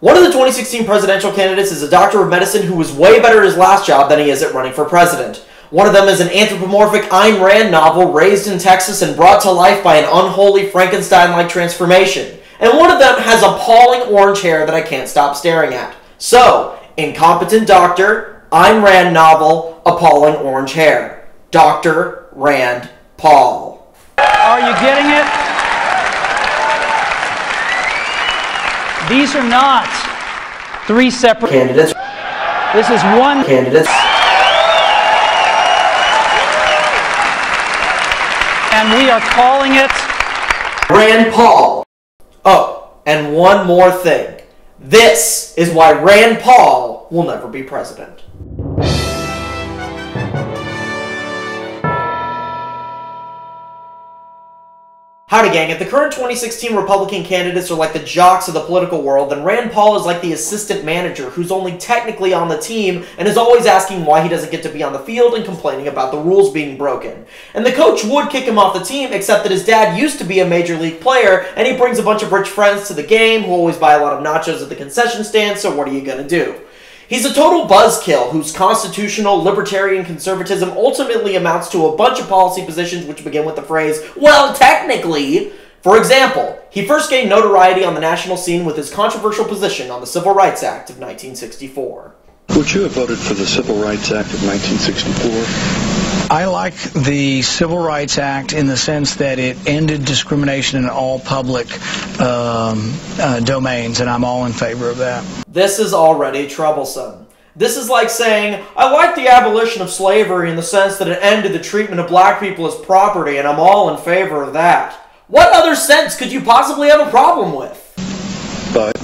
One of the 2016 presidential candidates is a doctor of medicine who was way better at his last job than he is at running for president. One of them is an anthropomorphic Ayn Rand novel raised in Texas and brought to life by an unholy Frankenstein-like transformation. And one of them has appalling orange hair that I can't stop staring at. So, incompetent doctor, Ayn Rand novel, appalling orange hair. Dr. Rand Paul. Are you getting it? These are not three separate candidates. This is one candidate. And we are calling it Rand Paul. Oh, and one more thing. This is why Rand Paul will never be president. Howdy gang, if the current 2016 Republican candidates are like the jocks of the political world, then Rand Paul is like the assistant manager who's only technically on the team and is always asking why he doesn't get to be on the field and complaining about the rules being broken. And the coach would kick him off the team, except that his dad used to be a major league player and he brings a bunch of rich friends to the game who always buy a lot of nachos at the concession stand, so what are you gonna do? He's a total buzzkill whose constitutional, libertarian conservatism ultimately amounts to a bunch of policy positions which begin with the phrase, well, technically. For example, he first gained notoriety on the national scene with his controversial position on the Civil Rights Act of 1964. Would you have voted for the Civil Rights Act of 1964? I like the Civil Rights Act in the sense that it ended discrimination in all public domains, and I'm all in favor of that. This is already troublesome. This is like saying, I like the abolition of slavery in the sense that it ended the treatment of black people as property, and I'm all in favor of that. What other sense could you possibly have a problem with? But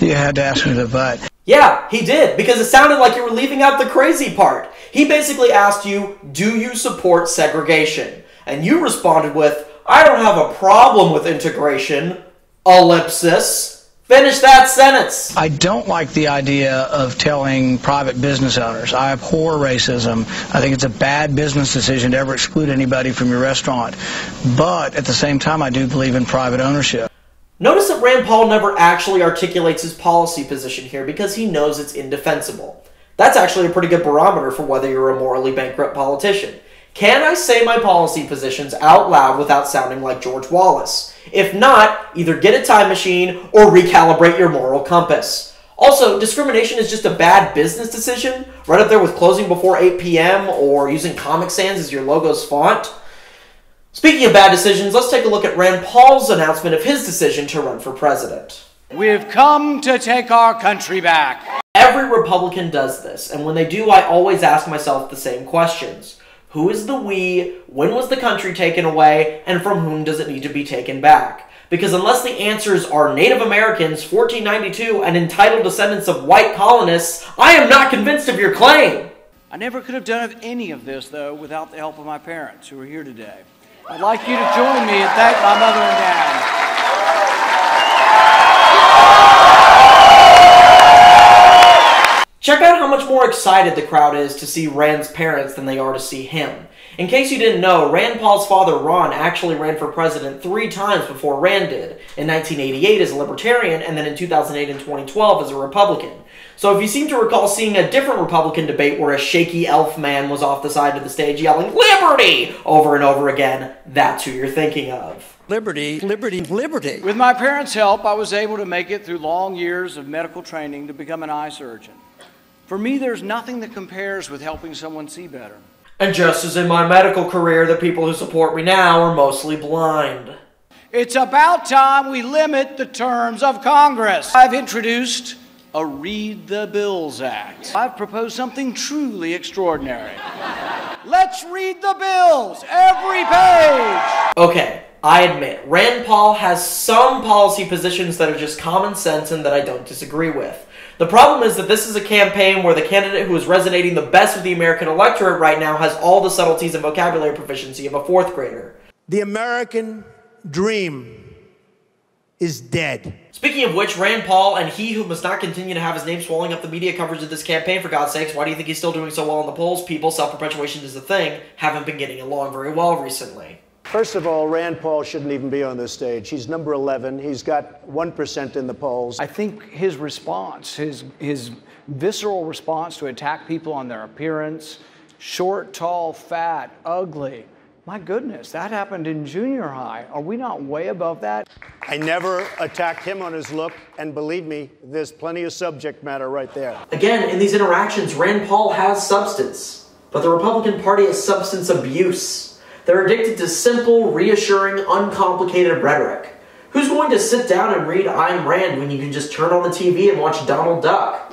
you had to ask me the but. Yeah, he did, because it sounded like you were leaving out the crazy part. He basically asked you, do you support segregation? And you responded with, I don't have a problem with integration, ellipsis. Finish that sentence. I don't like the idea of telling private business owners. I abhor racism. I think it's a bad business decision to ever exclude anybody from your restaurant. But at the same time, I do believe in private ownership. Notice that Rand Paul never actually articulates his policy position here because he knows it's indefensible. That's actually a pretty good barometer for whether you're a morally bankrupt politician. Can I say my policy positions out loud without sounding like George Wallace? If not, either get a time machine or recalibrate your moral compass. Also, discrimination is just a bad business decision, right up there with closing before 8 p.m. or using Comic Sans as your logo's font. Speaking of bad decisions, let's take a look at Rand Paul's announcement of his decision to run for president. We've come to take our country back. Every Republican does this, and when they do, I always ask myself the same questions. Who is the we? When was the country taken away? And from whom does it need to be taken back? Because unless the answers are Native Americans, 1492, and entitled descendants of white colonists, I am not convinced of your claim. I never could have done any of this, though, without the help of my parents who are here today. I'd like you to join me and thank my mother and dad. Check out how much more excited the crowd is to see Rand's parents than they are to see him. In case you didn't know, Rand Paul's father, Ron, actually ran for president 3 times before Rand did. In 1988 as a Libertarian, and then in 2008 and 2012 as a Republican. So if you seem to recall seeing a different Republican debate where a shaky elf man was off the side of the stage yelling, "Liberty!" over and over again, that's who you're thinking of. Liberty, liberty, liberty. With my parents' help, I was able to make it through long years of medical training to become an eye surgeon. For me, there's nothing that compares with helping someone see better. And just as in my medical career, the people who support me now are mostly blind. It's about time we limit the terms of Congress. I've introduced a Read the Bills Act. I've proposed something truly extraordinary. Let's read the bills, every page. Okay, I admit, Rand Paul has some policy positions that are just common sense and that I don't disagree with. The problem is that this is a campaign where the candidate who is resonating the best with the American electorate right now has all the subtleties and vocabulary proficiency of a 4th grader. The American dream is dead. Speaking of which, Rand Paul, and he who must not continue to have his name swallowing up the media coverage of this campaign, for God's sakes, why do you think he's still doing so well in the polls? People, self-perpetuation is a thing, haven't been getting along very well recently. First of all, Rand Paul shouldn't even be on this stage. He's number 11. He's got 1% in the polls. I think his response, his visceral response to attack people on their appearance, short, tall, fat, ugly. My goodness, that happened in junior high. Are we not way above that? I never attacked him on his look, and believe me, there's plenty of subject matter right there. Again, in these interactions, Rand Paul has substance, but the Republican Party has substance abuse. They're addicted to simple, reassuring, uncomplicated rhetoric. Who's going to sit down and read I'm Rand when you can just turn on the TV and watch Donald Duck?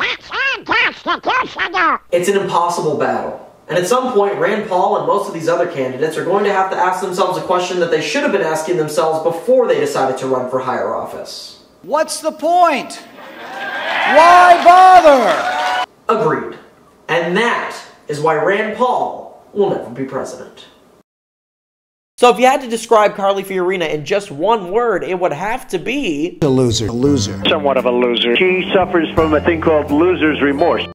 It's an impossible battle. And at some point, Rand Paul and most of these other candidates are going to have to ask themselves a question that they should have been asking themselves before they decided to run for higher office. What's the point? Why bother? Agreed. And that is why Rand Paul will never be president. So if you had to describe Carly Fiorina in just one word, it would have to be... A loser. A loser. Somewhat of a loser. She suffers from a thing called loser's remorse.